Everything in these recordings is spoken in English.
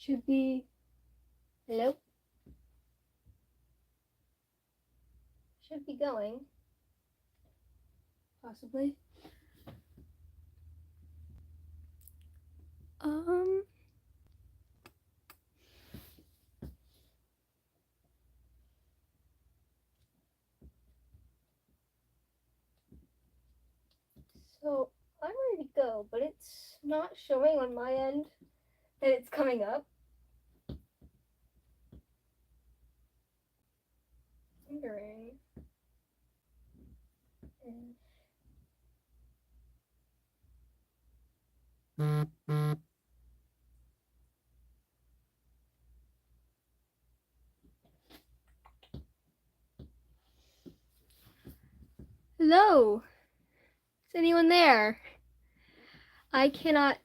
Should be. Hello? Should be going. Possibly. So I'm ready to go, but it's not showing on my end that it's coming up. Wondering. Hello? Is anyone there? I cannot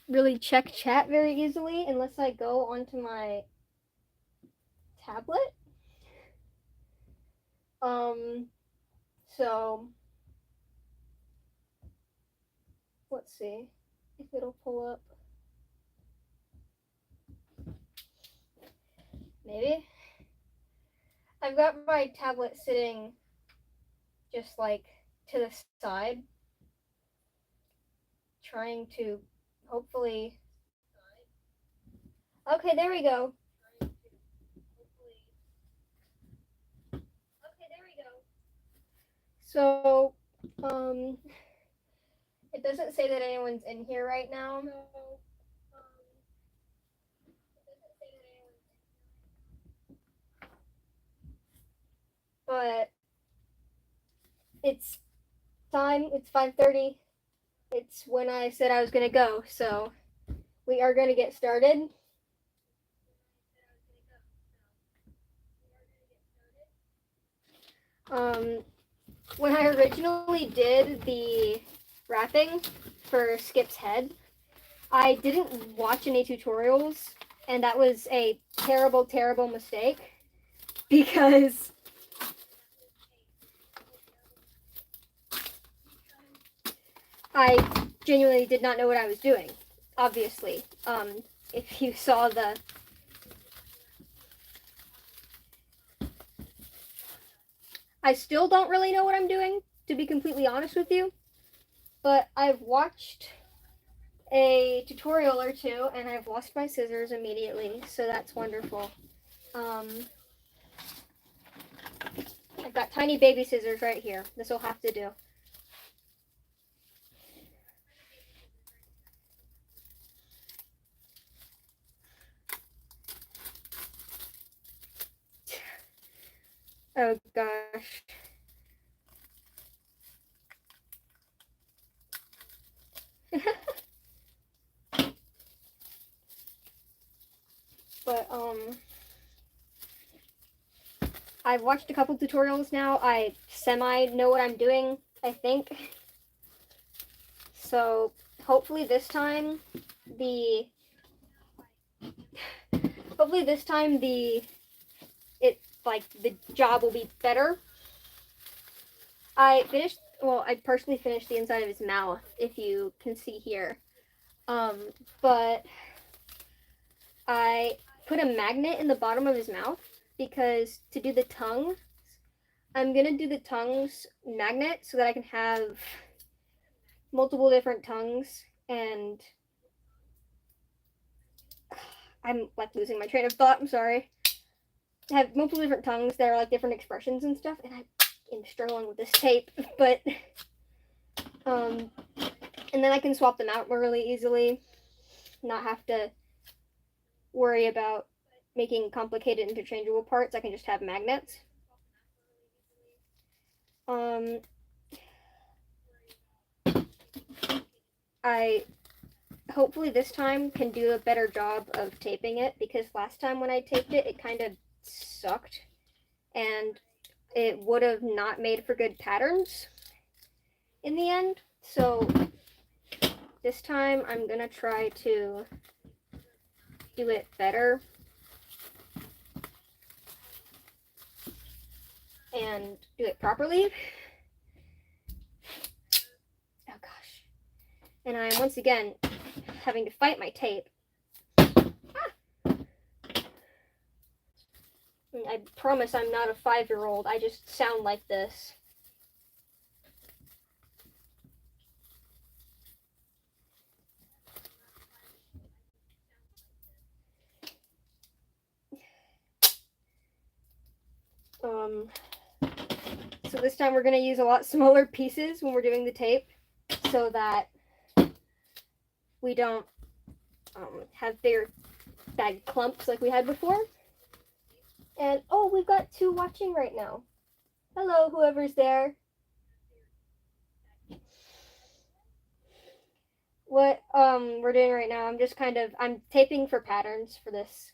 really check chat very easily unless I go onto my tablet. So let's see if it'll pull up. Maybe. I've got my tablet sitting just like to the side, trying to hopefully. Okay, there we go. So, it doesn't say that anyone's in here right now. But it's time, it's 5:30. It's when I said I was gonna go, so we are gonna get started. When I originally did the wrapping for Skip's head, I didn't watch any tutorials, and that was a terrible, terrible mistake because I genuinely did not know what I was doing, obviously. If you saw the... I still don't really know what I'm doing, to be completely honest with you, but I've watched a tutorial or two, and I've lost my scissors immediately, so that's wonderful. I've got tiny baby scissors right here. This will have to do. Oh gosh. But I've watched a couple tutorials now. I semi know what I'm doing, I think. So hopefully this time the job will be better. I personally finished the inside of his mouth, if you can see here. But I put a magnet in the bottom of his mouth because to do the tongue, I'm gonna do the tongues magnet so that I can have multiple different tongues, and I'm like losing my train of thought, I'm sorry. I have multiple different tongues that are like different expressions and stuff, and I am struggling with this tape, but and then I can swap them out more really easily, not have to worry about making complicated interchangeable parts. I can just have magnets. I hopefully this time can do a better job of taping it, because last time when I taped it, it kind of sucked, and it would have not made for good patterns in the end. So this time I'm gonna try to do it better and do it properly. Oh gosh. And I'm once again having to fight my tape. Ah! I promise I'm not a 5-year-old. I just sound like this. So this time we're going to use a lot smaller pieces when we're doing the tape so that we don't have bigger bag clumps like we had before. And oh, we've got 2 watching right now. Hello, whoever's there. What we're doing right now, I'm taping for patterns for this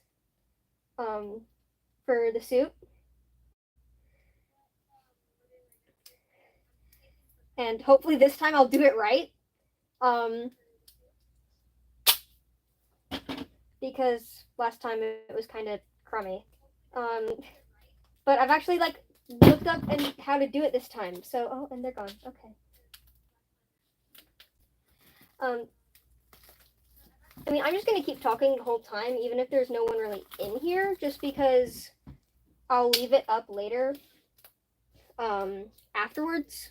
for the suit. And hopefully this time I'll do it right. Because last time it was kind of crummy. But I've actually like looked up and how to do it this time. So oh, and they're gone. Okay. I mean, I'm just gonna keep talking the whole time, even if there's no one really in here, just because I'll leave it up later. Afterwards.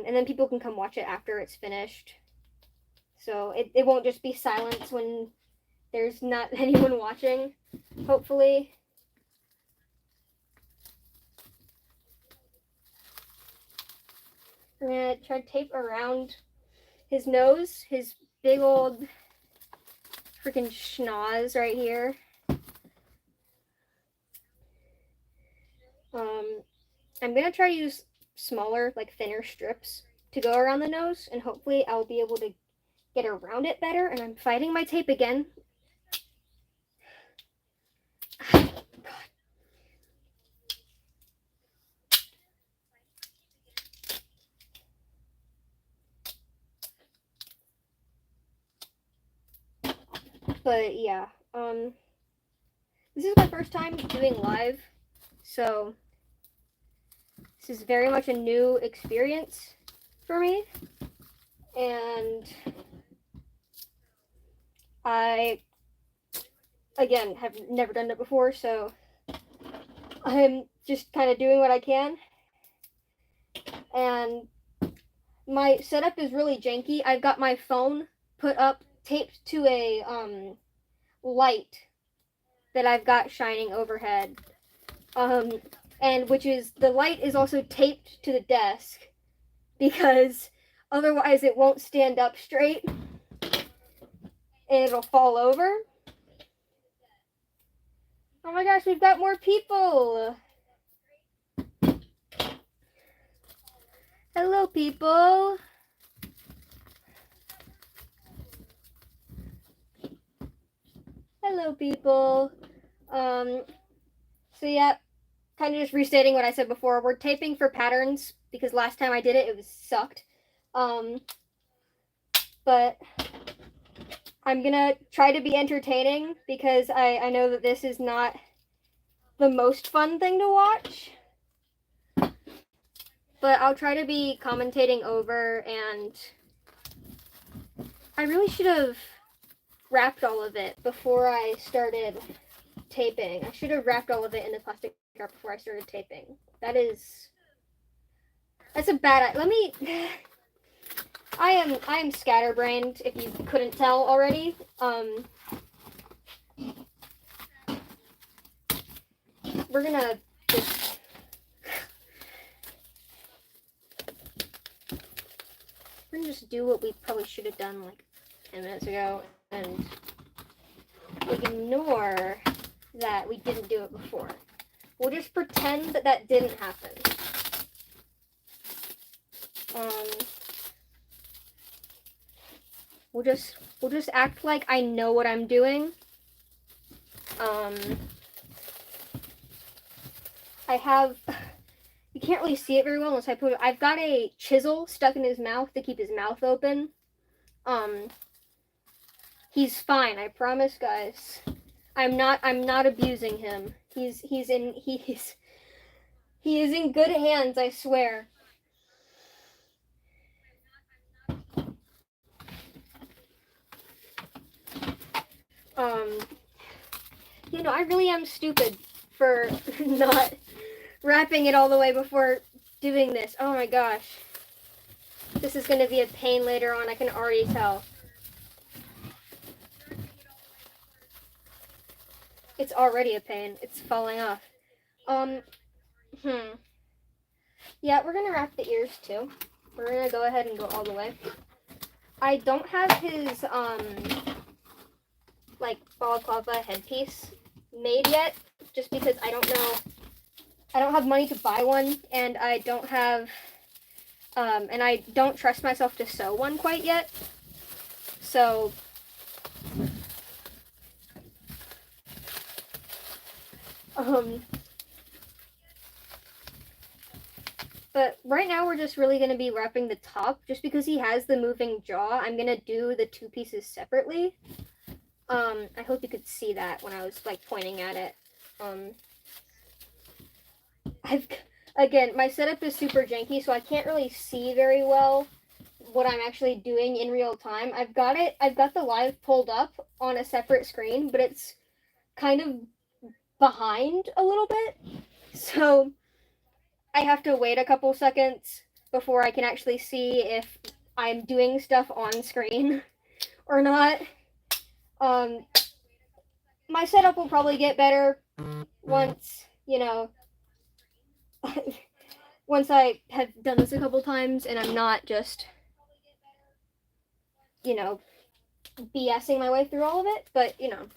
And then people can come watch it after it's finished. So it won't just be silence when there's not anyone watching, hopefully. I'm gonna try to tape around his nose, his big old freaking schnoz right here. I'm gonna try to use smaller, like thinner strips to go around the nose, and hopefully I'll be able to get around it better. And I'm fighting my tape again. But yeah, this is my first time doing live, so this is very much a new experience for me, and I, again, have never done it before, so I'm just kind of doing what I can, and my setup is really janky. I've got my phone put up, taped to a light that I've got shining overhead, and which is the light is also taped to the desk because otherwise it won't stand up straight and it'll fall over. Oh my gosh, we've got more people. Hello, people. Hello, people. So yeah, kind of just restating what I said before. We're taping for patterns because last time I did it, it was sucked. But I'm gonna try to be entertaining because I know that this is not the most fun thing to watch. But I'll try to be commentating over, and I really should have wrapped all of it before I started taping. I should have wrapped all of it in the plastic wrap before I started taping. That's a bad. Let me. I am scatterbrained. If you couldn't tell already. We're gonna just. We're gonna just do what we probably should have done like 10 minutes ago and ignore that we didn't do it before. We'll just pretend that that didn't happen. We'll just act like I know what I'm doing. I have, you can't really see it very well unless I put it, I've got a chisel stuck in his mouth to keep his mouth open. He's fine, I promise, guys. I'm not abusing him. He is in good hands, I swear. You know, I really am stupid for not wrapping it all the way before doing this. Oh my gosh. This is going to be a pain later on, I can already tell. It's already a pain. It's falling off. Yeah, we're going to wrap the ears too. We're going to go ahead and go all the way. I don't have his, like, balaclava headpiece made yet, just because I don't know. I don't have money to buy one, and I don't have, and I don't trust myself to sew one quite yet. So, but right now we're just really going to be wrapping the top, just because he has the moving jaw. I'm going to do the two pieces separately. I hope you could see that when I was, like, pointing at it. Again, my setup is super janky, so I can't really see very well what I'm actually doing in real time. I've got the live pulled up on a separate screen, but it's kind of behind a little bit. So I have to wait a couple seconds before I can actually see if I'm doing stuff on screen or not. My setup will probably get better once, you know, once I have done this a couple times and I'm not just, you know, BSing my way through all of it. But, you know,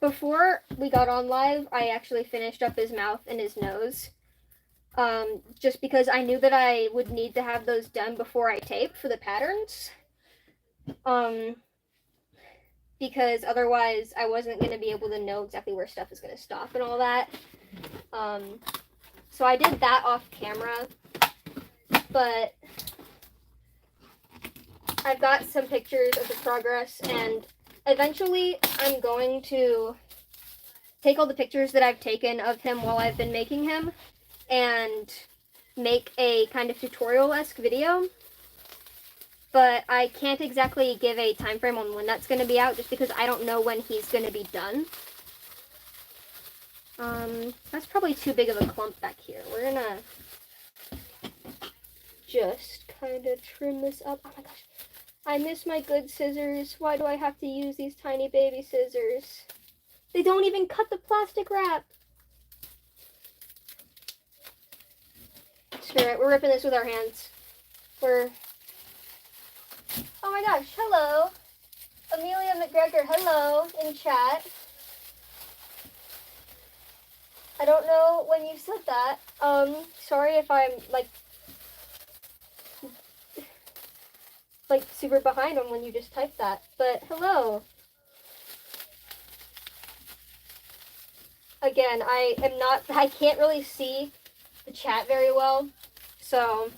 before we got on live, I actually finished up his mouth and his nose. Just because I knew that I would need to have those done before I tape for the patterns. Because otherwise I wasn't going to be able to know exactly where stuff is going to stop and all that. So I did that off camera, but I've got some pictures of the progress, and eventually I'm going to take all the pictures that I've taken of him while I've been making him and make a kind of tutorial-esque video. But I can't exactly give a time frame on when that's going to be out, just because I don't know when he's going to be done. That's probably too big of a clump back here. We're going to just kind of trim this up. Oh my gosh. I miss my good scissors. Why do I have to use these tiny baby scissors? They don't even cut the plastic wrap. Screw it. We're ripping this with our hands. Oh my gosh. Hello. Amelia McGregor. Hello in chat. I don't know when you said that. Sorry if I'm like super behind on when you just typed that. But hello. Again, I can't really see the chat very well, so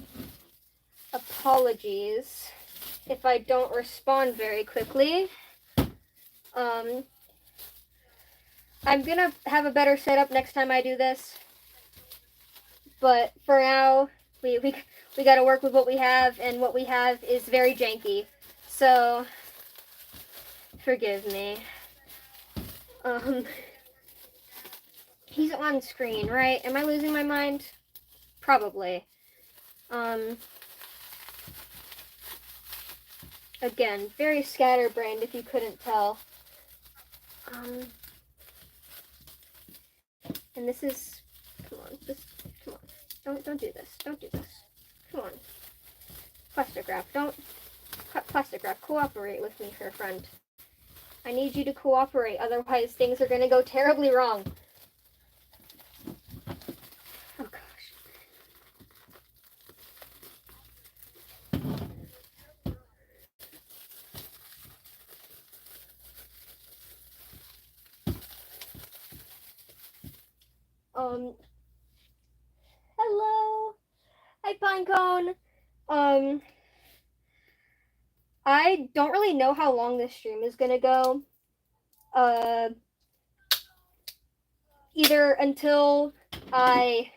apologies if I don't respond very quickly. I'm gonna have a better setup next time I do this, but for now, we gotta work with what we have, and what we have is very janky, so forgive me. He's on screen, right? Am I losing my mind? Probably. Again, very scatterbrained if you couldn't tell. And this is, come on, don't do this, come on. Plastic wrap, plastic wrap, cooperate with me here, friend. I need you to cooperate, otherwise things are gonna go terribly wrong. Oh gosh. Hello. Hi, Pinecone. I don't really know how long this stream is gonna go. Either until I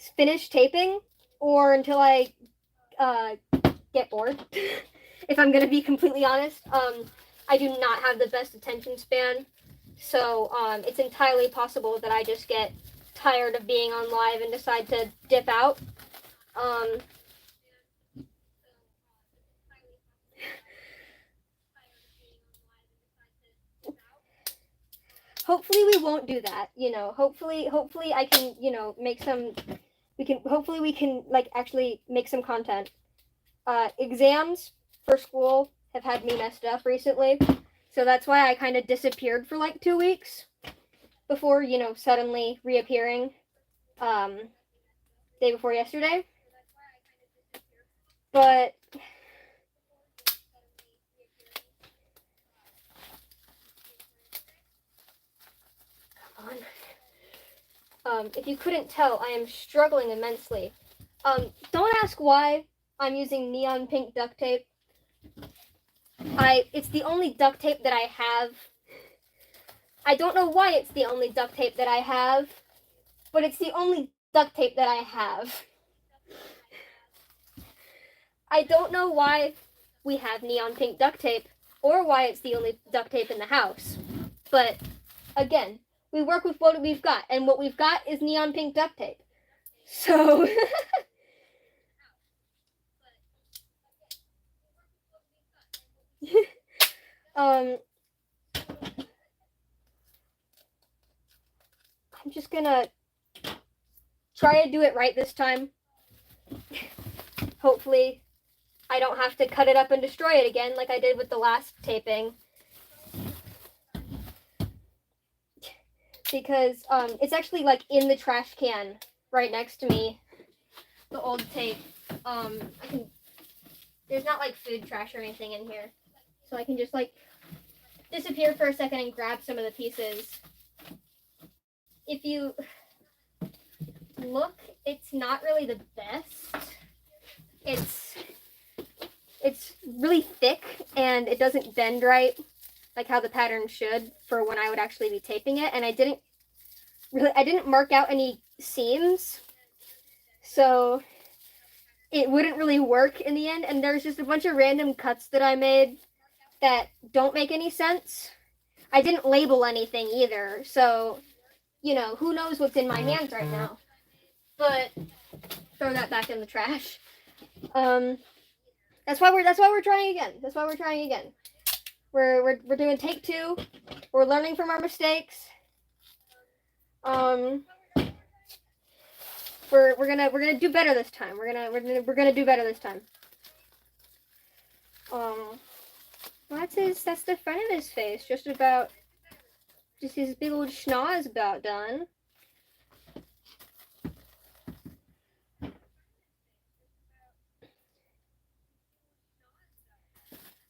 finish taping or until I get bored. If I'm gonna be completely honest, I do not have the best attention span, so it's entirely possible that I just get tired of being on live and decide to dip out. Hopefully we won't do that. Hopefully I can make some. Hopefully we can like actually make some content. Exams for school have had me messed up recently, so that's why I kind of disappeared for like 2 weeks before suddenly reappearing day before yesterday. But come on. If you couldn't tell, I am struggling immensely. Don't ask why I'm using neon pink duct tape. It's the only duct tape that I have. I don't know why it's the only duct tape that I have, but it's the only duct tape that I have. I don't know why we have neon pink duct tape or why it's the only duct tape in the house. But again, we work with what we've got, and what we've got is neon pink duct tape. So I'm just gonna try to do it right this time. Hopefully I don't have to cut it up and destroy it again like I did with the last taping. Because it's actually like in the trash can right next to me, the old tape. There's not like food trash or anything in here, so I can just like disappear for a second and grab some of the pieces. If you look, it's not really the best. It's really thick and it doesn't bend right, like how the pattern should for when I would actually be taping it. And I didn't mark out any seams, so it wouldn't really work in the end. And there's just a bunch of random cuts that I made that don't make any sense. I didn't label anything either, so who knows what's in my hands right now. But throw that back in the trash. That's why we're trying again. We're doing take 2. We're learning from our mistakes. We're gonna do better this time. We're gonna do better this time. That's the front of his face. Just his big old schnoz is about done.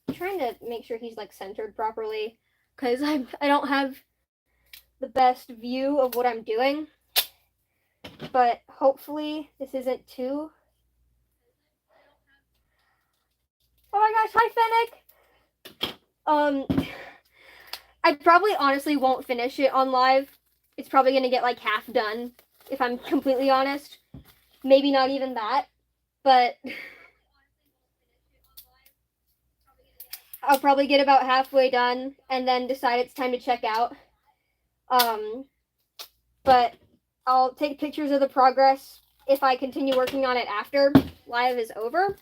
I'm trying to make sure he's like centered properly, because I don't have the best view of what I'm doing. But hopefully this isn't too. Oh my gosh! Hi, Fennec. I probably honestly won't finish it on live. It's probably gonna get like half done, if I'm completely honest. Maybe not even that, but I'll probably get about halfway done and then decide it's time to check out. But I'll take pictures of the progress if I continue working on it after live is over.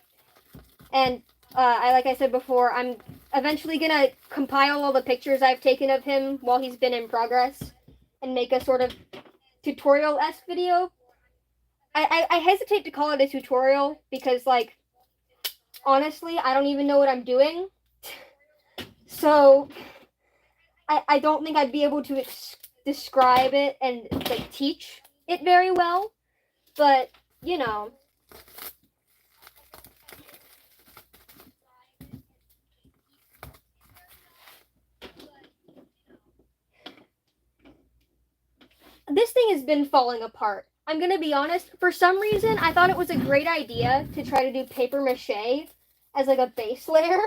And like I said before, I'm eventually gonna compile all the pictures I've taken of him while he's been in progress and make a sort of tutorial-esque video. I hesitate to call it a tutorial because, like, honestly, I don't even know what I'm doing. So I don't think I'd be able to describe it and like teach it very well. But this thing has been falling apart. I'm gonna be honest. For some reason, I thought it was a great idea to try to do paper mache as like a base layer.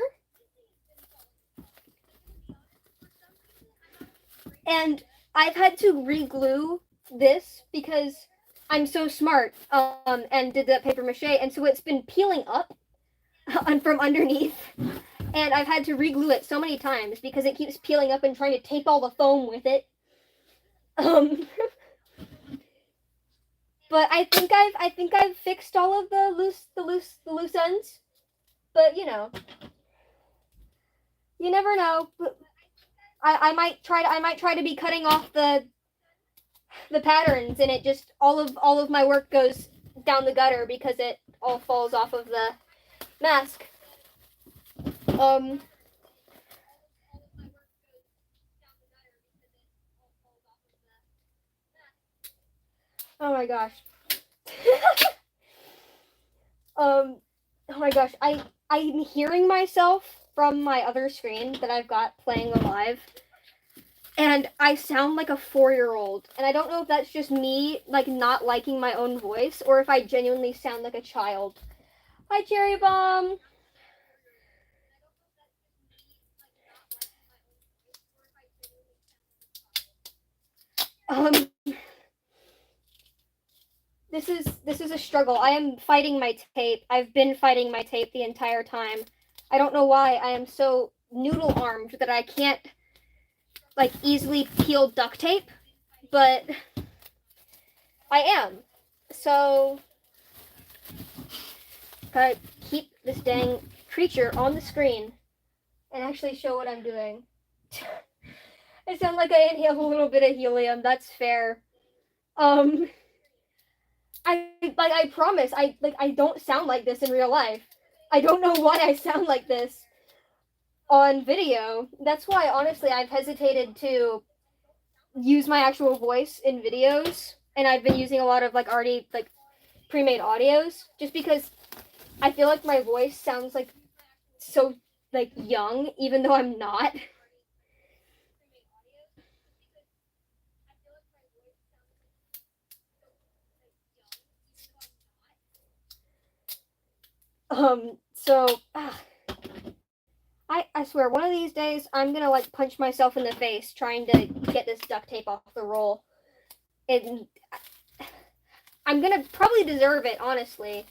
And I've had to re-glue this because I'm so smart, and did that paper mache, and so it's been peeling up from underneath, and I've had to re-glue it so many times because it keeps peeling up and trying to tape all the foam with it. But I think I've fixed all of the loose ends. But you never know. But I might try to be cutting off the patterns, and it just all of my work goes down the gutter because it all falls off of the mask. Um. Oh my gosh. Oh my gosh. I'm hearing myself from my other screen that I've got playing live, and I sound like a 4-year-old, and I don't know if that's just me like not liking my own voice or if I genuinely sound like a child. Hi, Cherry Bomb. Um, this is a struggle. I am fighting my tape. I've been fighting my tape the entire time. I don't know why I am so noodle armed that I can't like easily peel duct tape, but I am. So gotta keep this dang creature on the screen and actually show what I'm doing. I sound like I inhaled a little bit of helium. That's fair. Um, I promise I don't sound like this in real life. I don't know why I sound like this on video. That's why honestly I've hesitated to use my actual voice in videos, and I've been using a lot of like already like pre-made audios just because I feel like my voice sounds like so like young even though I'm not. So I swear one of these days I'm gonna like punch myself in the face trying to get this duct tape off the roll. And I'm gonna probably deserve it, honestly.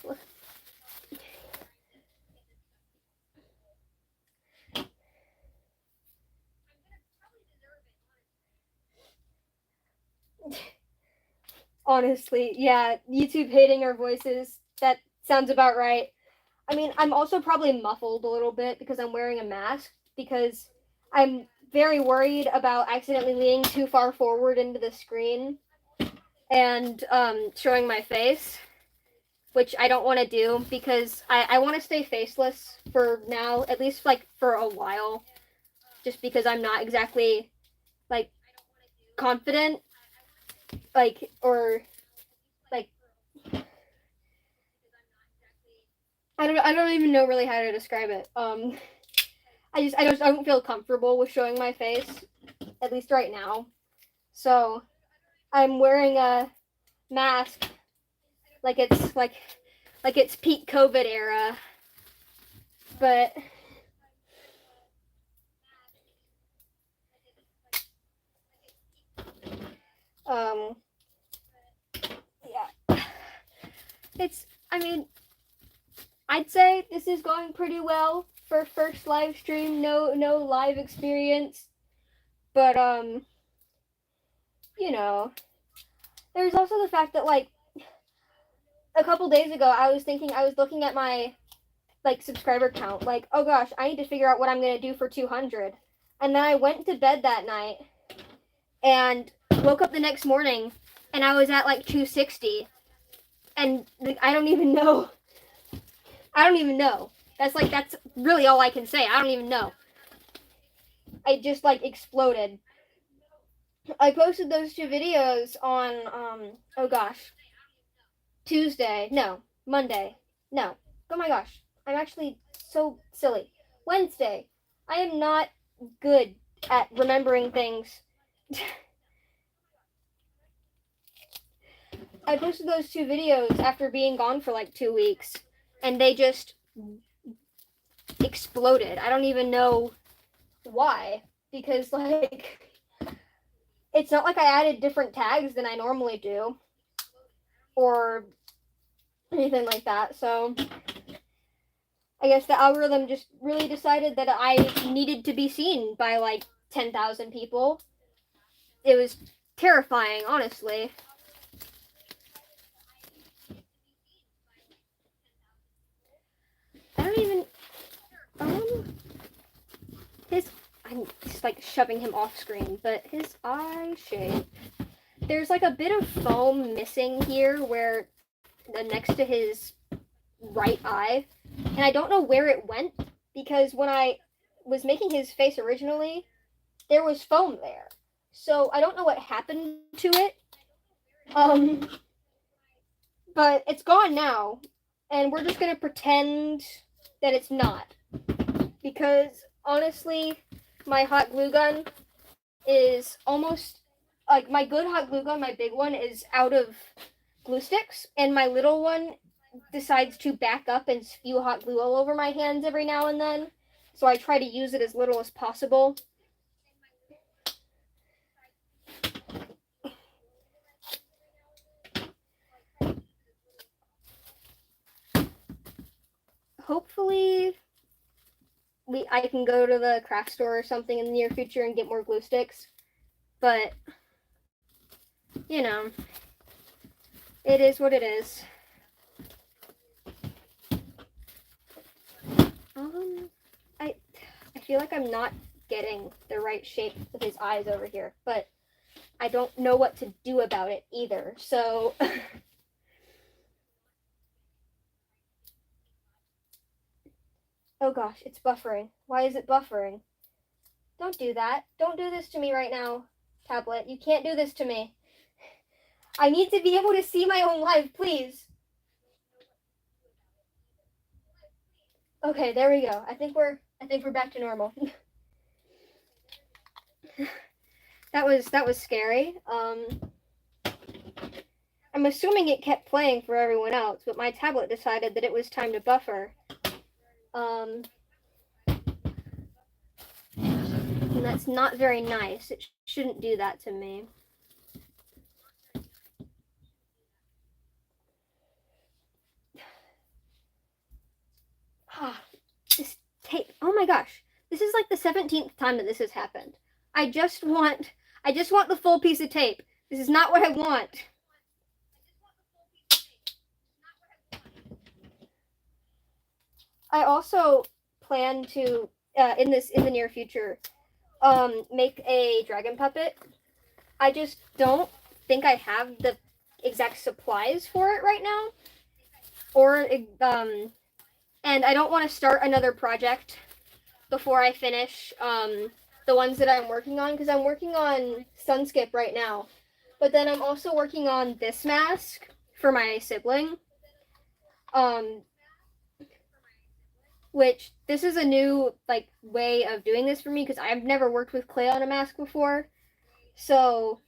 Honestly, yeah, YouTube hating our voices. That sounds about right. I mean, I'm also probably muffled a little bit because I'm wearing a mask because I'm very worried about accidentally leaning too far forward into the screen and showing my face, which I don't want to do because I want to stay faceless for now, at least like for a while, just because I'm not exactly like confident, like or like I don't even know really how to describe it. I don't feel comfortable with showing my face, at least right now. So I'm wearing a mask like it's peak COVID era, but um yeah, it's I mean I'd say this is going pretty well for first live stream. No live experience, but you know, there's also the fact that like a couple days ago I was looking at my like subscriber count, like, oh gosh, I need to figure out what I'm gonna do for 200. And then I went to bed that night and woke up the next morning and I was at like 260. And like, I don't even know. I don't even know. That's really all I can say. I don't even know. I just like exploded. I posted those two videos on oh gosh, Tuesday. No, Monday. No. Oh my gosh. I'm actually so silly. Wednesday. I am not good at remembering things. I posted those two videos after being gone for like 2 weeks, and they just exploded. I don't even know why, because like it's not like I added different tags than I normally do. or anything like that. So I guess the algorithm just really decided that I needed to be seen by like 10,000 people. It was terrifying, honestly. I don't even. His. I'm just like shoving him off screen, but his eye shape. There's like a bit of foam missing here where next to his right eye, and I don't know where it went because when I was making his face originally, there was foam there. So I don't know what happened to it. Um, but it's gone now, and we're just gonna pretend that it's not because honestly, my hot glue gun is almost like my good hot glue gun. My big one is out of glue sticks, and my little one decides to back up and spew hot glue all over my hands every now and then. So I try to use it as little as possible. Hopefully, I can go to the craft store or something in the near future and get more glue sticks. But you know, it is what it is. I feel like I'm not getting the right shape of his eyes over here, but I don't know what to do about it either. So oh gosh, it's buffering. Why is it buffering? Don't do that. Don't do this to me right now, tablet. You can't do this to me. I need to be able to see my own life, please. Okay, there we go. I think we're back to normal. that was scary. I'm assuming it kept playing for everyone else, but my tablet decided that it was time to buffer. And that's not very nice. It shouldn't do that to me. This tape. Oh my gosh. This is like the 17th time that this has happened. I just want the full piece of tape. This is not what I want. I also plan to in the near future make a dragon puppet. I just don't think I have the exact supplies for it right now. Or and I don't want to start another project before I finish the ones that I'm working on because I'm working on SunSkip right now. But then I'm also working on this mask for my sibling. Which this is a new like way of doing this for me because I've never worked with clay on a mask before. So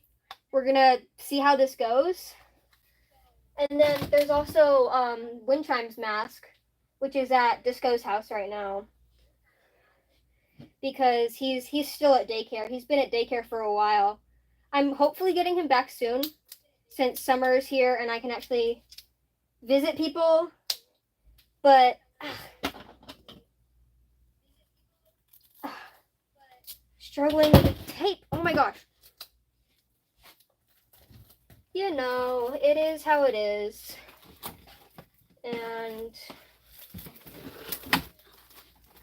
we're gonna see how this goes. And then there's also Wind Chime's mask, which is at Disco's house right now. Because he's still at daycare. He's been at daycare for a while. I'm hopefully getting him back soon, since summer is here and I can actually visit people. But struggling with the tape. Oh my gosh. You know, it is how it is. And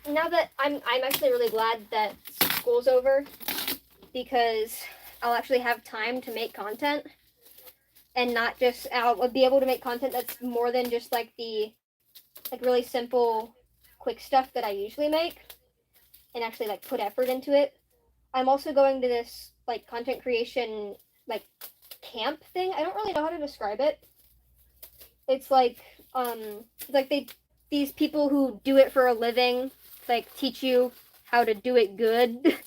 now that I'm actually really glad that school's over because I'll actually have time to make content and not just I'll be able to make content that's more than just like the like really simple quick stuff that I usually make and actually like put effort into it. I'm also going to this like content creation like camp thing. I don't really know how to describe it. It's like these people who do it for a living like teach you how to do it good.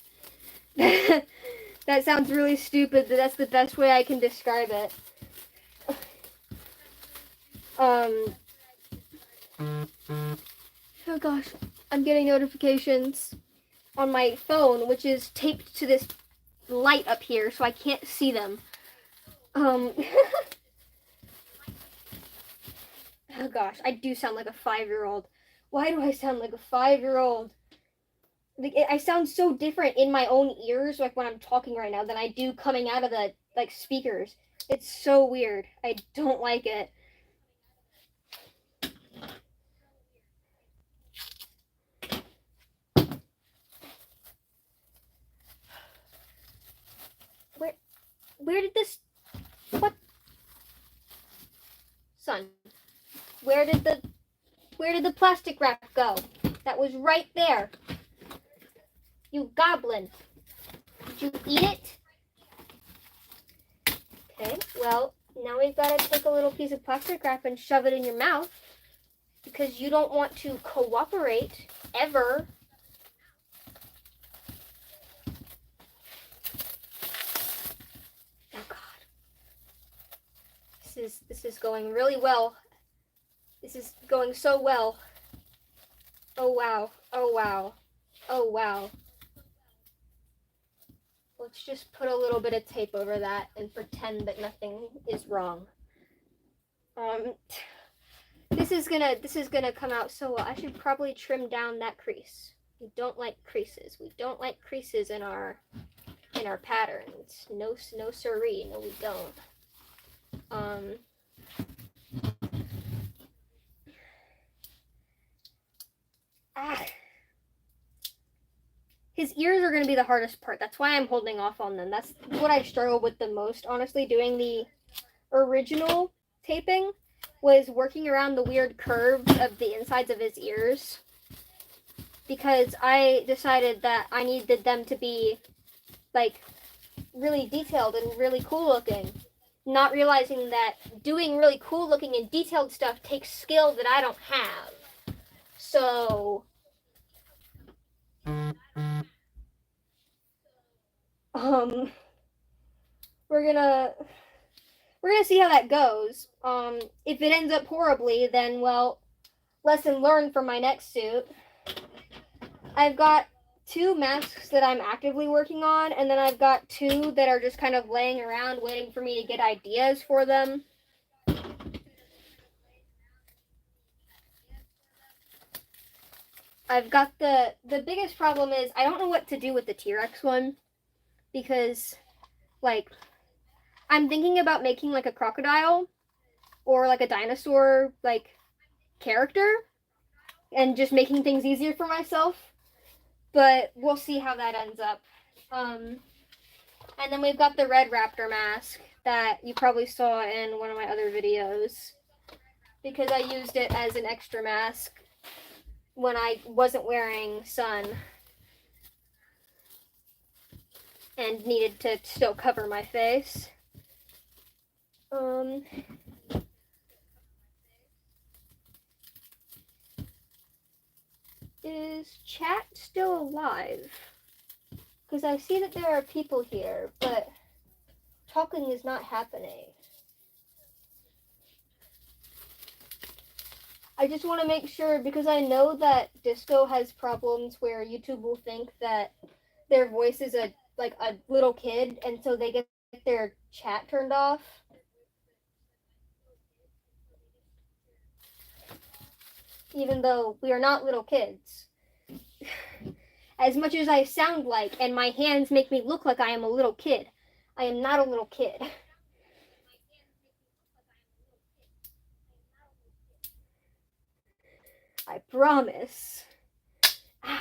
That sounds really stupid, but that's the best way I can describe it. Oh gosh, I'm getting notifications on my phone, which is taped to this light up here, so I can't see them. Oh gosh, I do sound like a 5-year-old. Why do I sound like a 5-year-old? Like, I sound so different in my own ears, like when I'm talking right now, than I do coming out of the like speakers. It's so weird. I don't like it. Where did this what son? Where did the plastic wrap go? That was right there. You goblin. Did you eat it? Okay, well, now we've got to take a little piece of plastic wrap and shove it in your mouth because you don't want to cooperate ever. Oh God, this is going really well. This is going so well. Oh wow, oh wow, oh wow. Let's just put a little bit of tape over that and pretend that nothing is wrong. This is gonna come out so well. I should probably trim down that crease. We don't like creases. We don't like creases in our patterns. No siree. No, we don't. His ears are gonna be the hardest part. That's why I'm holding off on them. That's what I struggle with the most, honestly, doing the original taping was working around the weird curves of the insides of his ears because I decided that I needed them to be like really detailed and really cool looking, not realizing that doing really cool looking and detailed stuff takes skill that I don't have. So we're gonna see how that goes. If it ends up horribly, then well, lesson learned for my next suit. I've got 2 masks that I'm actively working on, and then I've got 2 that are just kind of laying around waiting for me to get ideas for them. I've got the biggest problem is I don't know what to do with the T-Rex one because like I'm thinking about making like a crocodile or like a dinosaur like character and just making things easier for myself, but we'll see how that ends up. And then we've got the red raptor mask that you probably saw in one of my other videos because I used it as an extra mask when I wasn't wearing sun and needed to still cover my face. Is chat still alive? Because I see that there are people here, but talking is not happening. I just want to make sure because I know that Disco has problems where YouTube will think that their voice is a little kid, and so they get their chat turned off. Even though we are not little kids. As much as I sound like, and my hands make me look like I am a little kid, I am not a little kid. I promise. Ow.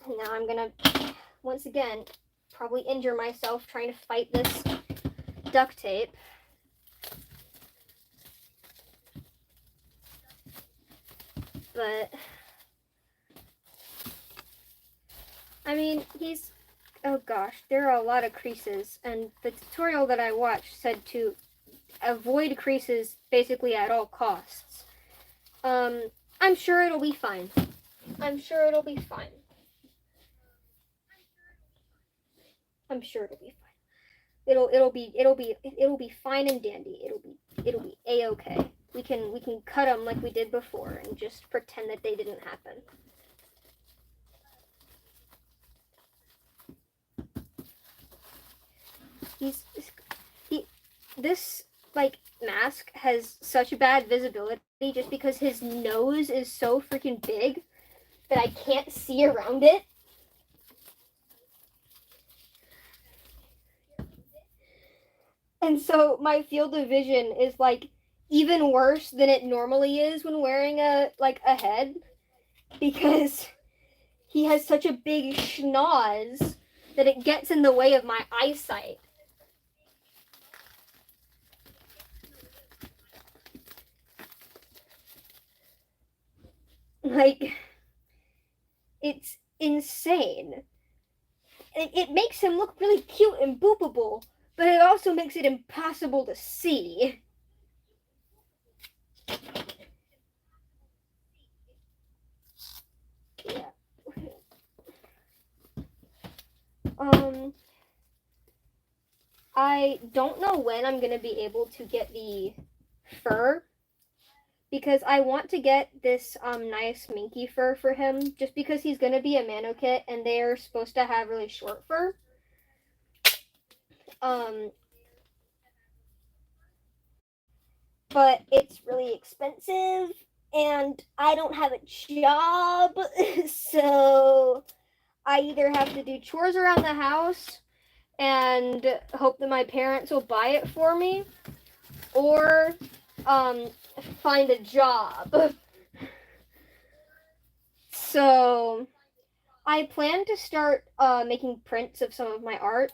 Now I'm gonna, once again, probably injure myself trying to fight this duct tape. But, I mean, oh gosh, there are a lot of creases, and the tutorial that I watched said to avoid creases basically at all costs. I'm sure it'll be fine. I'm sure it'll be fine. I'm sure it'll be fine. It'll be fine and dandy. It'll be a-okay. We can cut them like we did before and just pretend that they didn't happen. this like mask has such bad visibility just because his nose is so freaking big that I can't see around it. And so my field of vision is like even worse than it normally is when wearing a head, because he has such a big schnoz that it gets in the way of my eyesight. Like, it's insane. It makes him look really cute and boopable, but it also makes it impossible to see. Yeah. I don't know when I'm gonna be able to get the fur, because I want to get this nice minky fur for him, just because he's gonna be a Manokit and they're supposed to have really short fur. But it's really expensive and I don't have a job, so I either have to do chores around the house and hope that my parents will buy it for me, or find a job. So I plan to start making prints of some of my art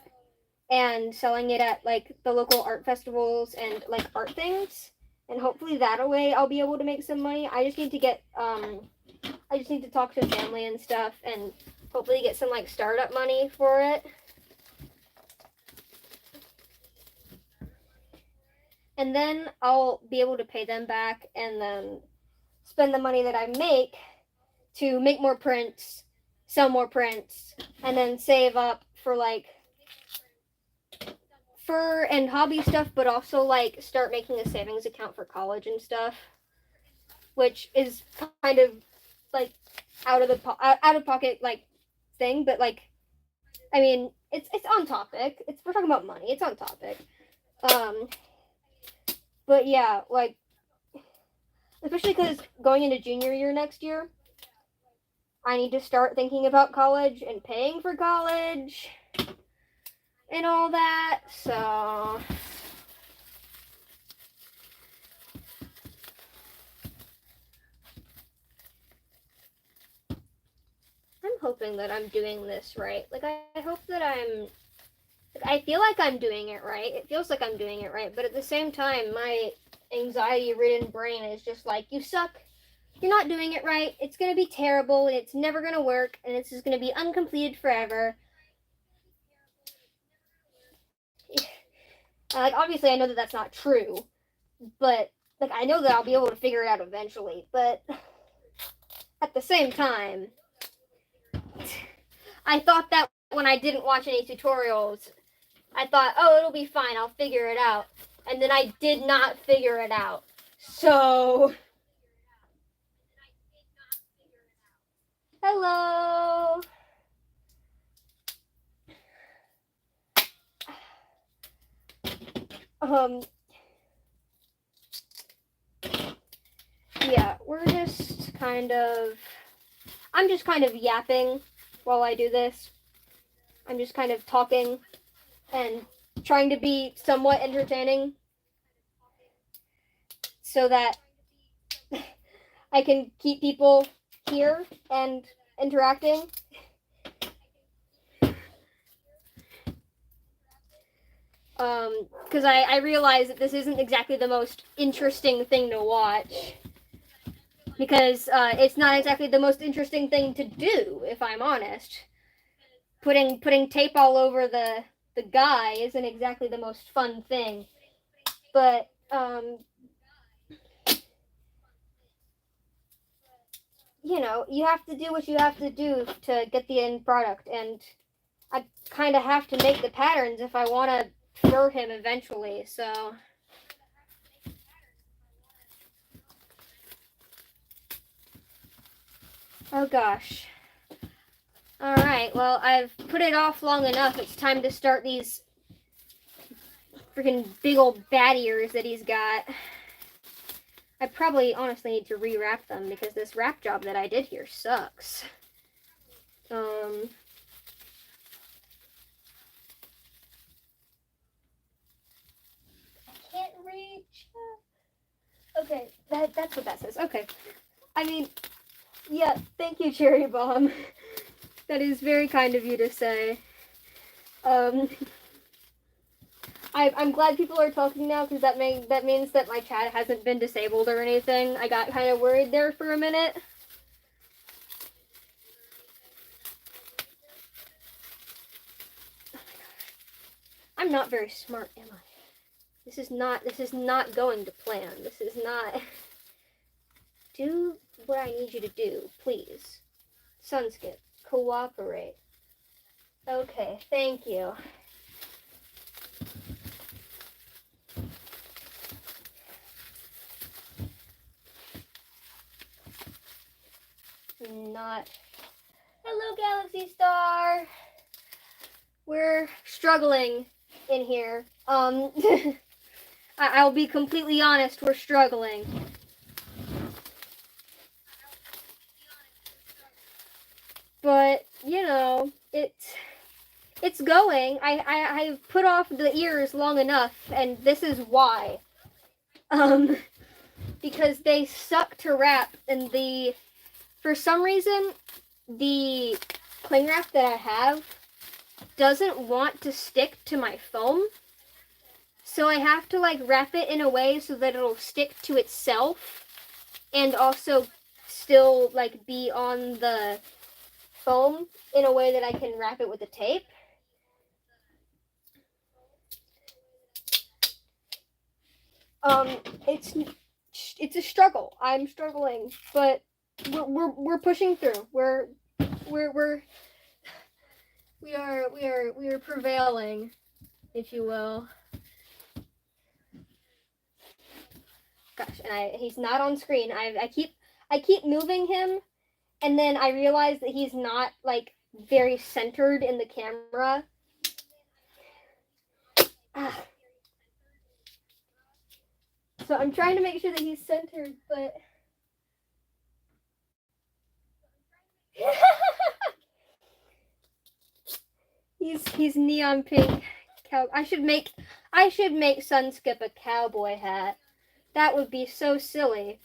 and selling it at like the local art festivals and like art things, and hopefully that way I'll be able to make some money. I just need to get I just need to talk to family and stuff and hopefully get some like startup money for it. And then I'll be able to pay them back and then spend the money that I make to make more prints, sell more prints, and then save up for like fur and hobby stuff, but also like start making a savings account for college and stuff, which is kind of like out of pocket like thing, but like I mean it's on topic. We're talking about money. It's on topic. But yeah, like especially because going into junior year next year, I need to start thinking about college and paying for college and all that. So I'm hoping that I'm doing this right. Like I hope that I feel like I'm doing it right. It feels like I'm doing it right, but at the same time, my anxiety-ridden brain is just like, you suck. You're not doing it right. It's gonna be terrible, and it's never gonna work, and it's just gonna be uncompleted forever. Like obviously, I know that that's not true, but like I know that I'll be able to figure it out eventually. But at the same time, I thought that when I didn't watch any tutorials, I thought, oh, it'll be fine. I'll figure it out. And then I did not figure it out. So, hello. Yeah, I'm just kind of yapping while I do this. I'm just kind of talking and trying to be somewhat entertaining so that I can keep people here and interacting. Because I realize that this isn't exactly the most interesting thing to watch. Because it's not exactly the most interesting thing to do, if I'm honest. Putting tape all over the guy isn't exactly the most fun thing. But you know, you have to do what you have to do to get the end product, and I kind of have to make the patterns if I want to fur him eventually. So oh gosh. Alright, well, I've put it off long enough. It's time to start these freaking big old bat ears that he's got. I probably honestly need to rewrap them because this wrap job that I did here sucks. I can't reach. Okay, that's what that says. Okay. I mean, yeah, thank you, Cherry Bomb. That is very kind of you to say. I'm glad people are talking now because that means that my chat hasn't been disabled or anything. I got kind of worried there for a minute. Oh my gosh. I'm not very smart, am I? This is not going to plan. This is not. Do what I need you to do, please. SunSkip, cooperate. Okay, thank you. Not. Hello, Galaxy Star. We're struggling in here. I'll be completely honest, we're struggling. But, you know, it's going. I've put off the ears long enough, and this is why. Because they suck to wrap, and for some reason, the cling wrap that I have doesn't want to stick to my foam. So I have to like wrap it in a way so that it'll stick to itself and also still like be on the foam in a way that I can wrap it with the tape. It's a struggle. I'm struggling, but we're pushing through. We are prevailing, if you will. Gosh, and he's not on screen. I keep moving him, and then I realize that he's not like very centered in the camera. So I'm trying to make sure that he's centered, but he's neon pink. I should make SunSkip a cowboy hat. That would be so silly.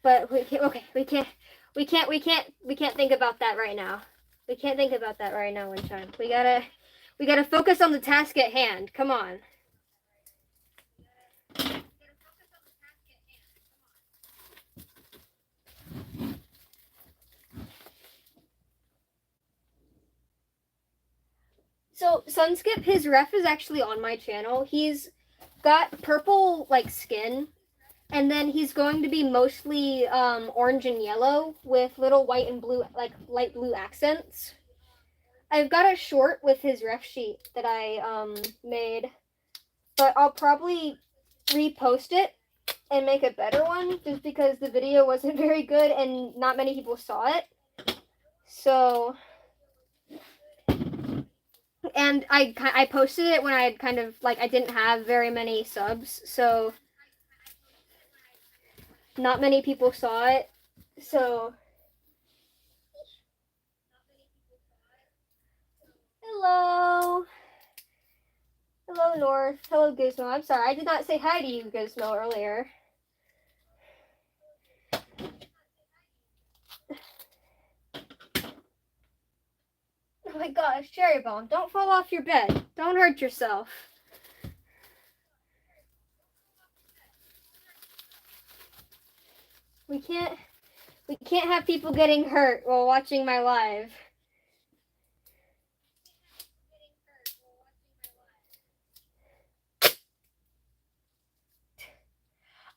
But we can't think about that right now. We can't think about that right now, Winshine. We gotta focus on the task at hand. Come on. So SunSkip, his ref is actually on my channel. He's got purple like skin, and then he's going to be mostly orange and yellow with little white and blue, like light blue accents. I've got a short with his ref sheet that I made, but I'll probably repost it and make a better one just because the video wasn't very good and not many people saw it. So, and I posted it when I had kind of like I didn't have very many subs, so not many people saw it. So hello North, hello Gizmo. I'm sorry I did not say hi to you, Gizmo, earlier. Oh my gosh, Cherry Bomb, don't fall off your bed. Don't hurt yourself. We can't have people getting hurt while watching my live.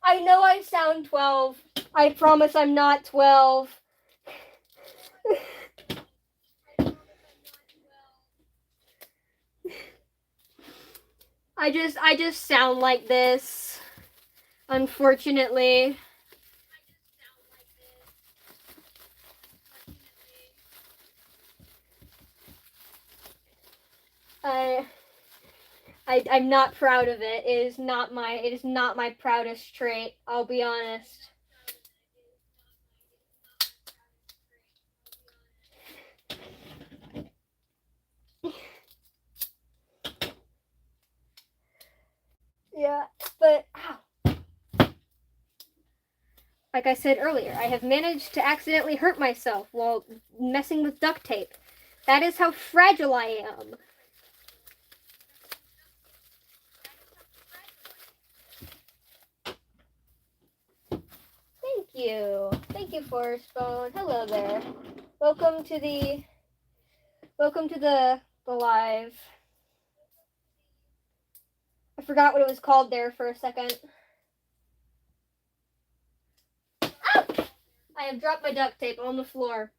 I know I sound 12. I promise I'm not 12. I just sound like this, unfortunately. I'm not proud of it. It is not my proudest trait, I'll be honest. Yeah, but like I said earlier, I have managed to accidentally hurt myself while messing with duct tape. That is how fragile I am. Thank you. Thank you, Forest Bone. Hello there. Welcome to the live. I forgot what it was called there for a second. Ah! I have dropped my duct tape on the floor.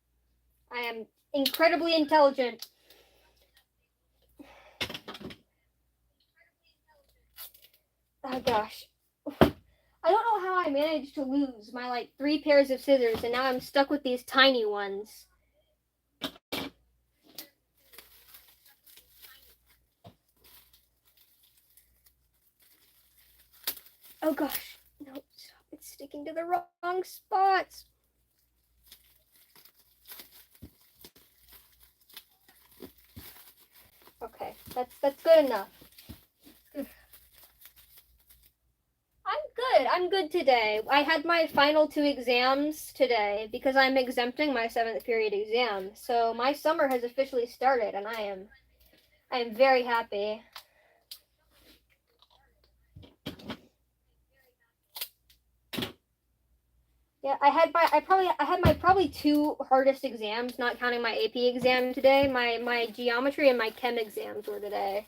I am incredibly intelligent. Oh gosh. I don't know how I managed to lose my like 3 pairs of scissors, and now I'm stuck with these tiny ones. Oh gosh. No, stop. It's sticking to the wrong spots. Okay, that's good enough. I'm good today. I had my final 2 exams today because I'm exempting my 7th period exam. So my summer has officially started, and I am very happy. Yeah, I had my probably 2 hardest exams, not counting my AP exam today. My geometry and my chem exams were today.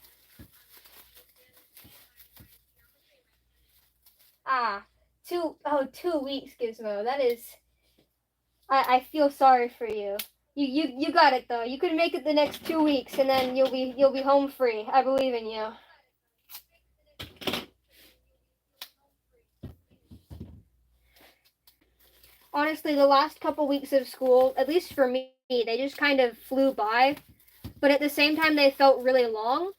2 weeks, Gizmo. That is, I feel sorry for you. You got it though. You can make it the next 2 weeks, and then you'll be home free. I believe in you. Honestly, the last couple weeks of school, at least for me, they just kind of flew by, but at the same time, they felt really long.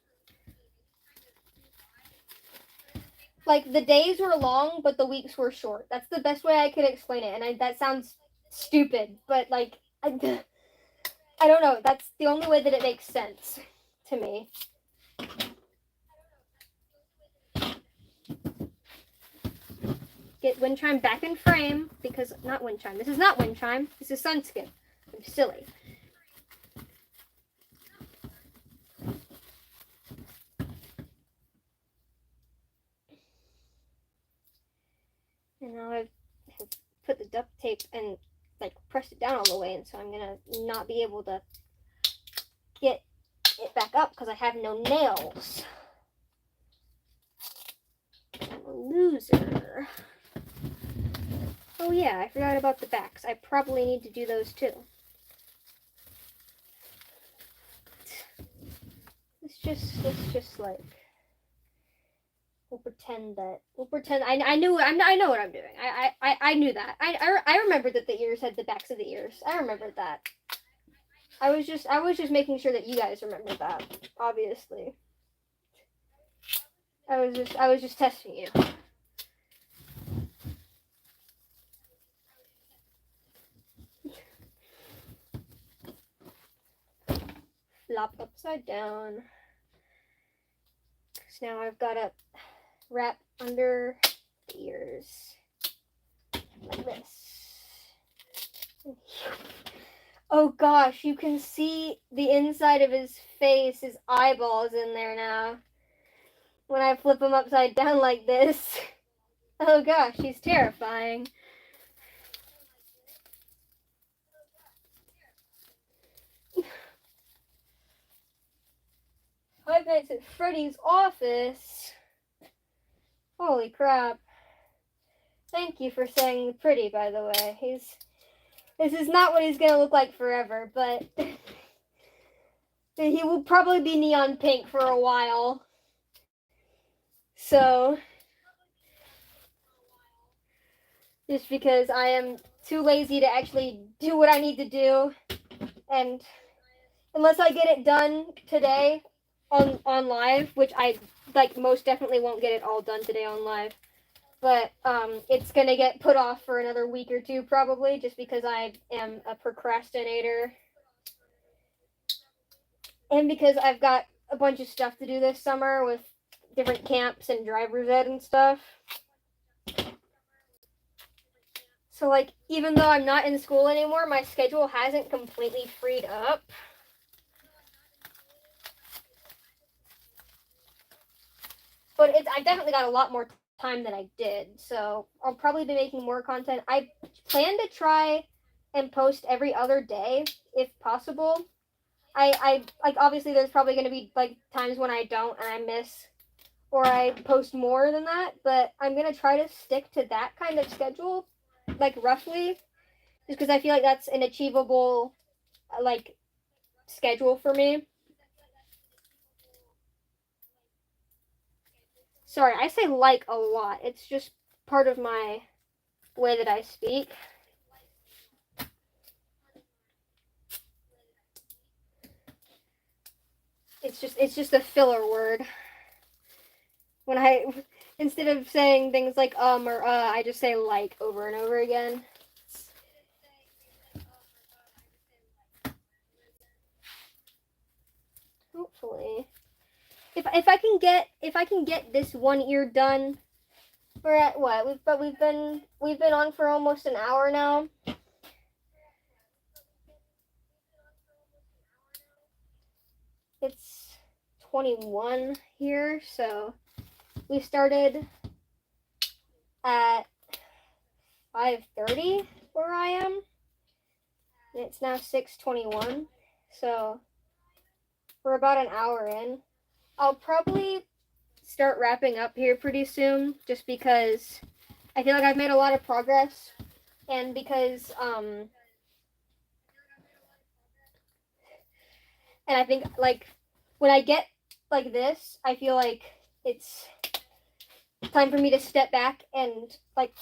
Like the days were long, but the weeks were short. That's the best way I could explain it, and that sounds stupid, but like I don't know. That's the only way that it makes sense to me. Get wind chime back in frame because not wind chime. This is not wind chime. This is SunSkip. I'm silly. And now I've put the duct tape and like pressed it down all the way, and so I'm gonna not be able to get it back up because I have no nails. I'm a loser. Oh yeah, I forgot about the backs. I probably need to do those too. Let's just like we'll pretend I know what I'm doing. I knew that. I remembered that the ears had the backs of the ears. I remembered that. I was just making sure that you guys remembered that. Obviously. I was just testing you. Flop upside down. So now I've got to wrap under the ears like this. Oh gosh, you can see the inside of his face, his eyeballs in there now. When I flip him upside down like this. Oh gosh, he's terrifying. Five Nights at Freddy's office. Holy crap. Thank you for saying pretty, by the way. This is not what he's gonna look like forever, but he will probably be neon pink for a while. So, just because I am too lazy to actually do what I need to do, and unless I get it done today, on live, which I like most definitely won't get it all done today on live. But it's gonna get put off for another week or two probably, just because I am a procrastinator, and because I've got a bunch of stuff to do this summer with different camps and driver's ed and stuff. So like, even though I'm not in school anymore, my schedule hasn't completely freed up. But I've definitely got a lot more time than I did, so I'll probably be making more content. I plan to try and post every other day if possible. I like, obviously there's probably going to be like times when I don't and I miss, or I post more than that, but I'm going to try to stick to that kind of schedule, like roughly, just because I feel like that's an achievable like schedule for me. Sorry, I say like a lot. It's just part of my way that I speak. It's just a filler word. When I instead of saying things like or I just say like over and over again. Hopefully, if I can get this one ear done, we're at what we've been on for almost an hour now. It's 21 here, so we started at 5:30 where I am, and it's now 6:21, so we're about an hour in. I'll probably start wrapping up here pretty soon, just because I feel like I've made a lot of progress, and because and I think like when I get like this, I feel like it's time for me to step back and like,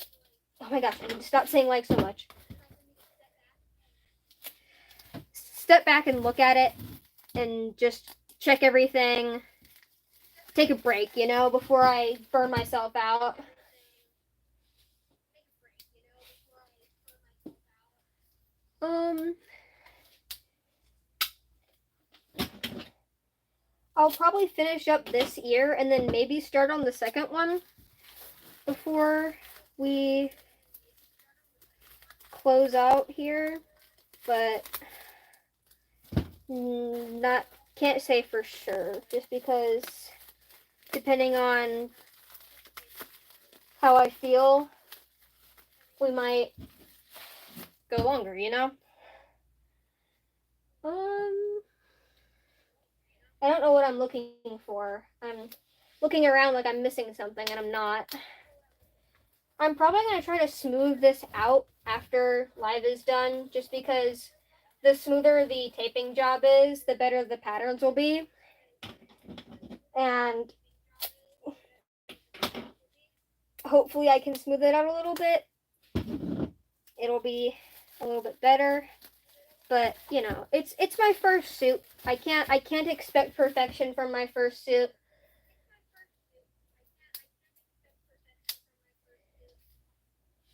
oh my gosh, I need to stop saying like so much. Step back and look at it and just check everything. Take a break, before I burn myself out. Um, I'll probably finish up this ear and then maybe start on the second one before we close out here, but not can't say for sure, just because depending on how I feel, we might go longer. I don't know what I'm looking for. I'm looking around like I'm missing something and I'm not. I'm probably going to try to smooth this out after live is done, just because the smoother the taping job is, the better the patterns will be. And hopefully I can smooth it out a little bit. It'll be a little bit better. But, it's my first suit. I can't expect perfection from my first suit.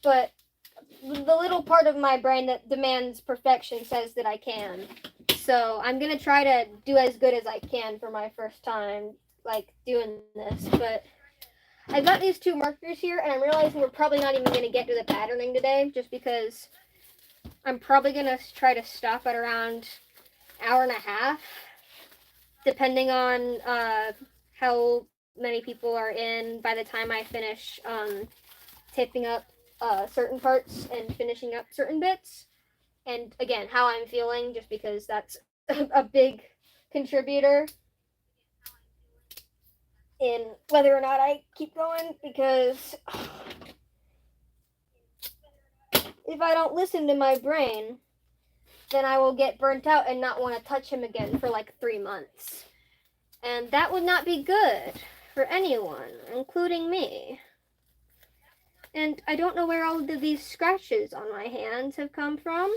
But the little part of my brain that demands perfection says that I can. So I'm gonna try to do as good as I can for my first time, like doing this. But I've got these two markers here, and I'm realizing we're probably not even gonna get to the patterning today, just because I'm probably gonna try to stop at around hour and a half, depending on how many people are in by the time I finish taping up certain parts and finishing up certain bits. And again, how I'm feeling, just because that's a big contributor in whether or not I keep going. Because if I don't listen to my brain, then I will get burnt out and not want to touch him again for like 3 months. And that would not be good for anyone, including me. And I don't know where all of these scratches on my hands have come from.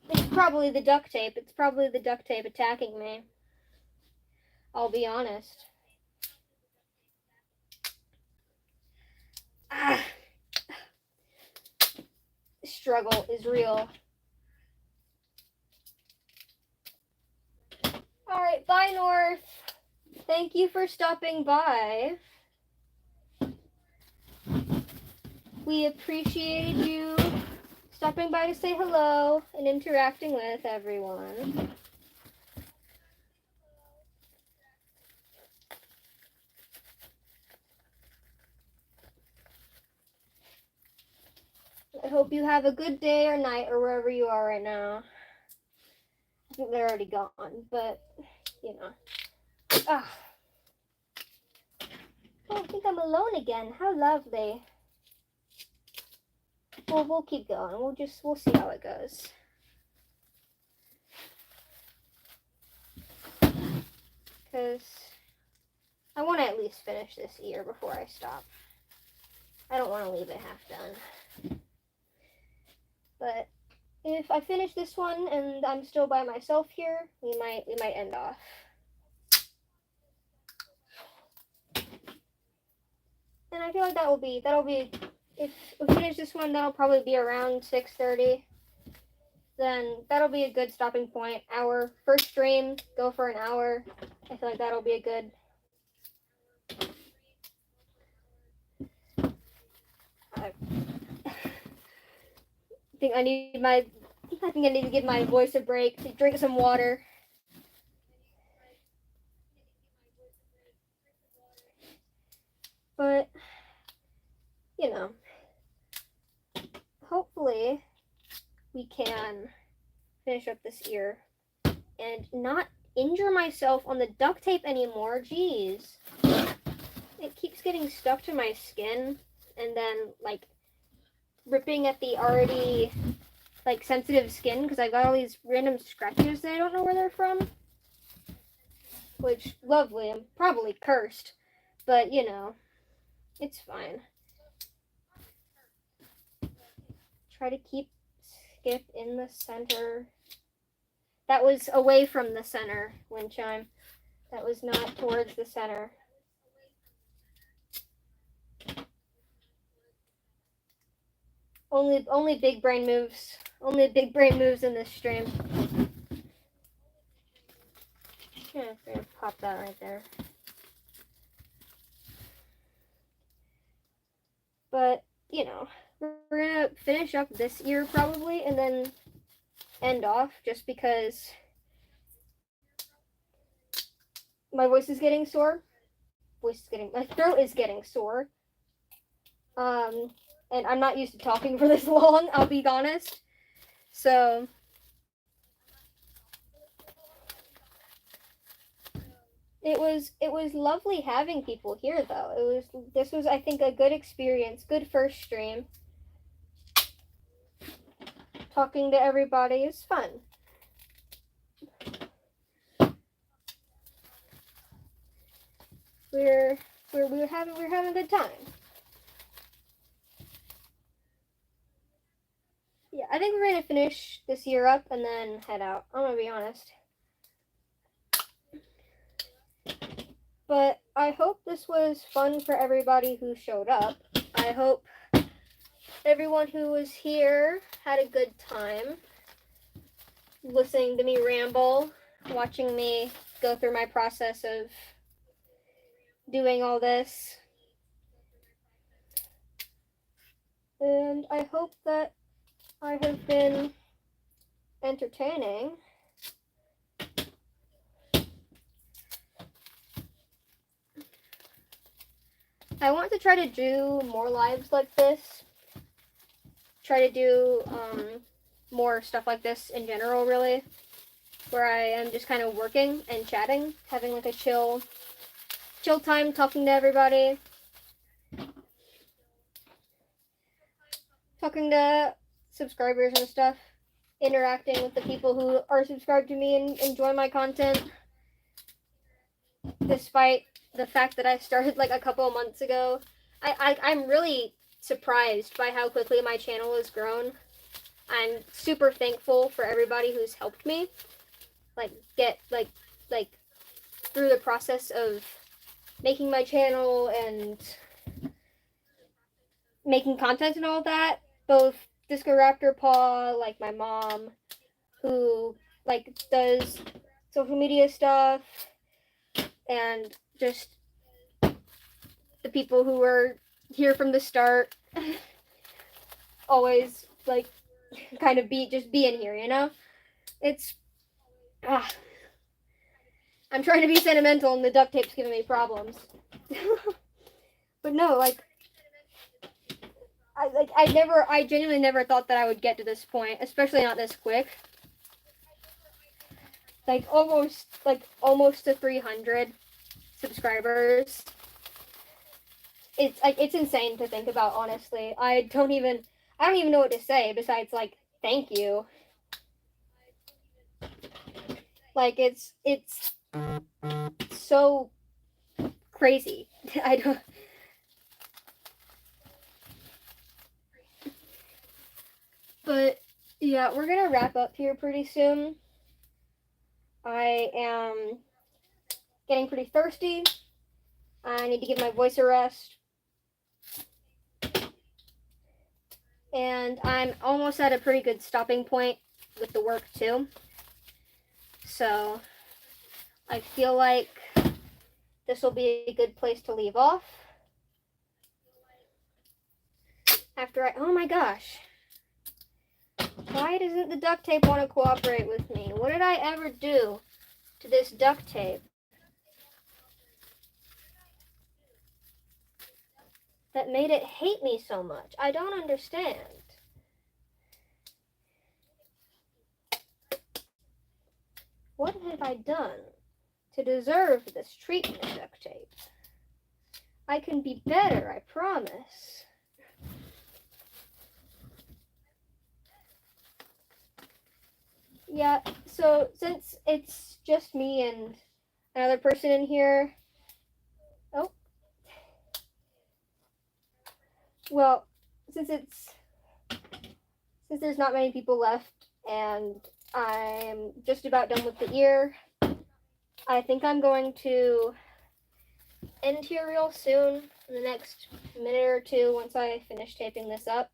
It's probably the duct tape. It's probably the duct tape attacking me. I'll be honest. Ah, struggle is real. Alright, bye, North. Thank you for stopping by. We appreciate you stopping by to say hello and interacting with everyone. I hope you have a good day or night or wherever you are right now. I think they're already gone, but you know. Ah. Oh, I think I'm alone again. How lovely. Well, we'll keep going. We'll see how it goes. Because I want to at least finish this year before I stop. I don't want to leave it half done. But if I finish this one and I'm still by myself here, we might end off. And I feel like that'll be if we finish this one, that'll probably be around 6:30. Then that'll be a good stopping point. Our first stream, go for an hour. I feel like that'll be a good. I think I need to give my voice a break, to drink some water. But you know, hopefully we can finish up this ear and not injure myself on the duct tape anymore. Jeez. It keeps getting stuck to my skin and then like ripping at the already like sensitive skin because I got all these random scratches that I don't know where they're from. Which, lovely, I'm probably cursed. But you know, it's fine. Try to keep Skip in the center. That was away from the center, wind chime. That was not towards the center. Only big brain moves. Only big brain moves in this stream. Yeah, I'm gonna pop that right there. But, you know, we're gonna finish up this ear probably and then end off just because my voice is getting sore. My throat is getting sore. And I'm not used to talking for this long, I'll be honest. So it was lovely having people here though. This was I think a good experience, good first stream. Talking to everybody is fun. We're having a good time. Yeah, I think we're gonna finish this year up and then head out. I'm gonna be honest. But I hope this was fun for everybody who showed up. I hope everyone who was here had a good time listening to me ramble, watching me go through my process of doing all this. And I hope that I have been entertaining. I want to try to do more lives like this. Try to do more stuff like this in general, really. Where I am just kind of working and chatting, having like a chill time talking to everybody. Talking to subscribers and stuff. Interacting with the people who are subscribed to me and enjoy my content. Despite the fact that I started like a couple of months ago. I'm really surprised by how quickly my channel has grown. I'm super thankful for everybody who's helped me. Like get like through the process of making my channel and making content and all that, both Disco Raptor Paw, like my mom, who like does social media stuff, and just the people who were here from the start, always like kind of being here, you know? It's I'm trying to be sentimental and the duct tape's giving me problems. But no, like I genuinely never thought that I would get to this point, especially not this quick. Like almost to 300 subscribers. It's insane to think about, honestly. I don't even know what to say besides like thank you. Like it's so crazy. I don't. But yeah, we're gonna wrap up here pretty soon. I am getting pretty thirsty. I need to give my voice a rest. And I'm almost at a pretty good stopping point with the work too. So I feel like this will be a good place to leave off. Oh my gosh. Why doesn't the duct tape want to cooperate with me? What did I ever do to this duct tape that made it hate me so much? I don't understand. What have I done to deserve this treatment, duct tape? I can be better, I promise. Yeah, so since it's just me and another person in here, well, since there's not many people left and I'm just about done with the ear, I think I'm going to end here real soon, in the next minute or two, once I finish taping this up.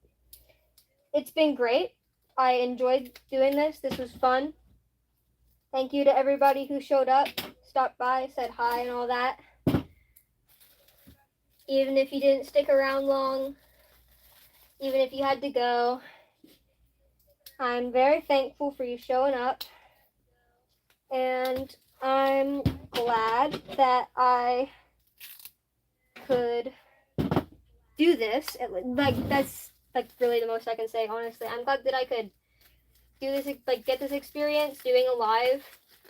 It's been great. I enjoyed doing this. This was fun. Thank you to everybody who showed up, stopped by, said hi and all that. Even if you didn't stick around long, even if you had to go, I'm very thankful for you showing up. And I'm glad that I could do this. Like, that's like really the most I can say, honestly. I'm glad that I could do this, like get this experience doing a live,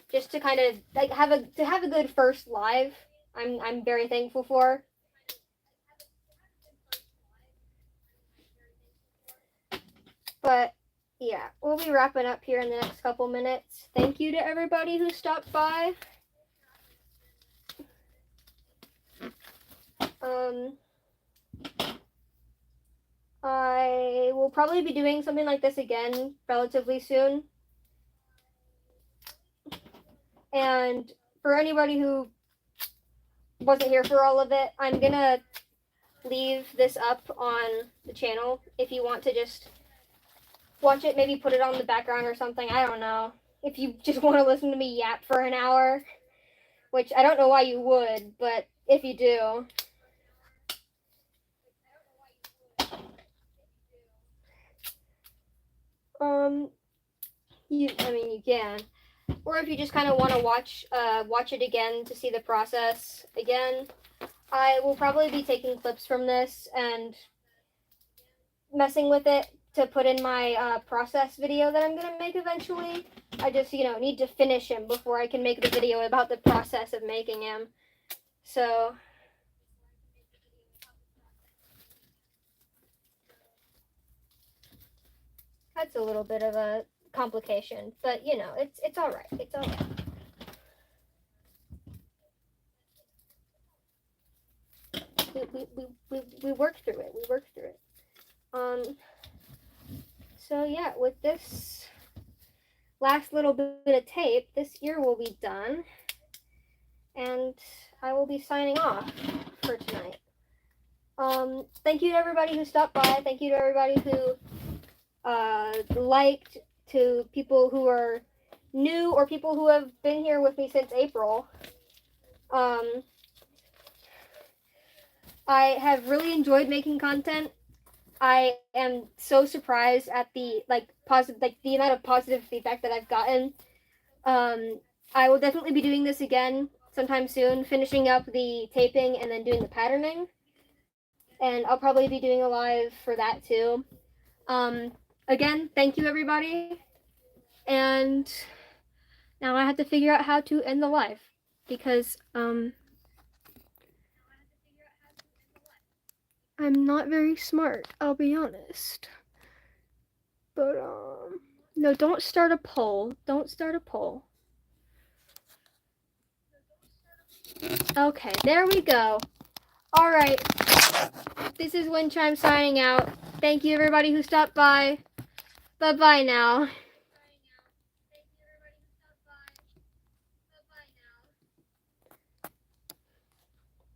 just to kind of like have a good first live. I'm very thankful for. But yeah, we'll be wrapping up here in the next couple minutes. Thank you to everybody who stopped by. I will probably be doing something like this again relatively soon. And for anybody who wasn't here for all of it, I'm gonna leave this up on the channel if you want to just watch it, maybe put it on the background or something. I don't know. If you just want to listen to me yap for an hour, which I don't know why you would, but if you do. You can. Or if you just kind of want to watch it again to see the process again, I will probably be taking clips from this and messing with it to put in my process video that I'm going to make eventually. I just, need to finish him before I can make the video about the process of making him. So that's a little bit of a complication, but it's all right. It's all right. We worked through it. We worked through it. So yeah, with this last little bit of tape, this ear will be done. and I will be signing off for tonight. Thank you to everybody who stopped by. Thank you to everybody who liked, to people who are new or people who have been here with me since April. I have really enjoyed making content. I am so surprised at the the amount of positive feedback that I've gotten. I will definitely be doing this again sometime soon, finishing up the taping and then doing the patterning. And I'll probably be doing a live for that too. Again, thank you everybody. And now I have to figure out how to end the live because I'm not very smart, I'll be honest. But no, don't start a poll. Don't start a poll. Okay, there we go. All right. This is Windchime signing out. Thank you everybody who stopped by. Bye-bye now.